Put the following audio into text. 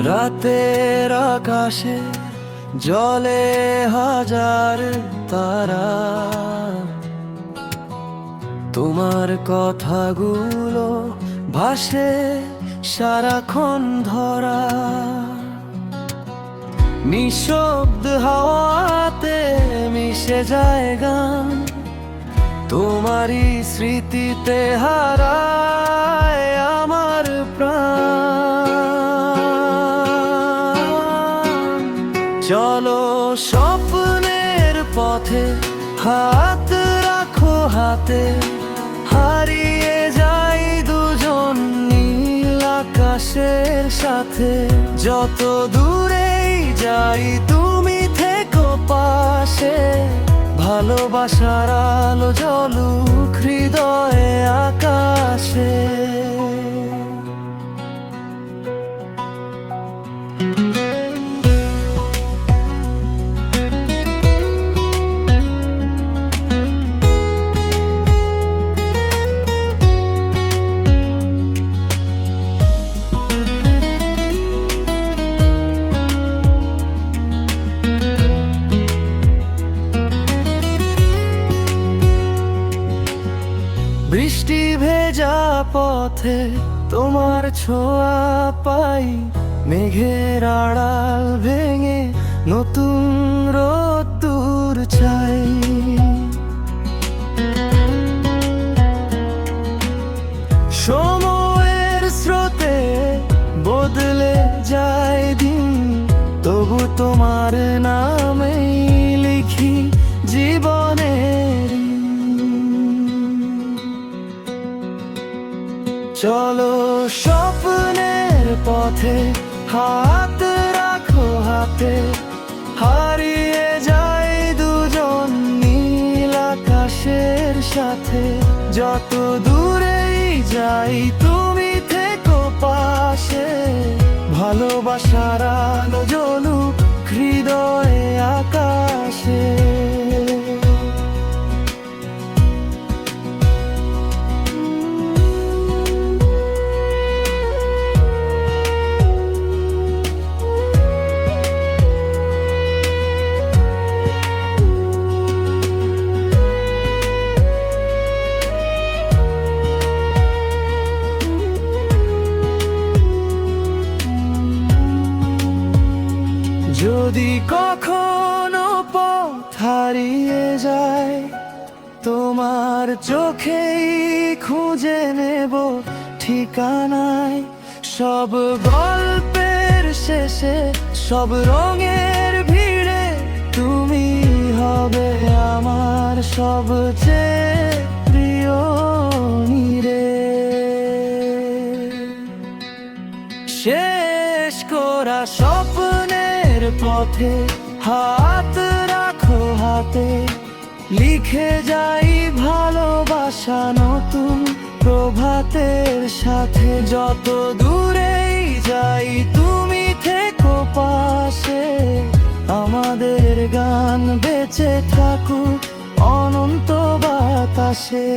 রাতের আকাশে জলে হাজার তারা, তোমার কথাগুলো ভাসে সারাক্ষণ ধরা। নিঃশব্দ হাওয়াতে মিশে যায় গান, তোমারই স্মৃতিতে হারায় আমার প্রাণ। চলো স্বপ্নের পথে হাত রাখো হাতে, হারিয়ে যাই দুজন নীল আকাশের সাথে। যত দূরেই যাই তুমি থেকো পাশে, ভালোবাসার আলো জ্বলুক হৃদয়ে আকাশে। বৃষ্টি ভেজা পথে তোমার ছোঁয়া পাই, মেঘের আড়াল ভেঙে নতুন রোদ্দুর চাই। সময়ের স্রোতে বদলে যায় দিন, তবু তোমার নামেই লিখি জীবনের। চলো স্বপ্নের পথে হাত রাখো হাতে, হারিয়ে যাই দুজন নীল আকাশের সাথে। যত দূরেই যাই তুমি থেকো পাশে, ভালোবাসার আলো জ্বলুক হৃদয়ে আকাশে। যদি কখনো পথ হারিয়ে যায়, তোমার চোখেই খুঁজে নেব ঠিকানায়। সব গল্পের শেষে, সব রঙের ভিড়ে তুমি হবে আমার সবচেয়ে প্রিয় নীরে। শেষ করা স্বপ্নের পথে হাত রাখো হাতে, লিখে যাই ভালোবাসা নতুন প্রভাতের সাথে। যত দূরেই যাই তুমি থেকো পাশে, আমাদের গান বেঁচে থাকুক অনন্ত বাতাসে।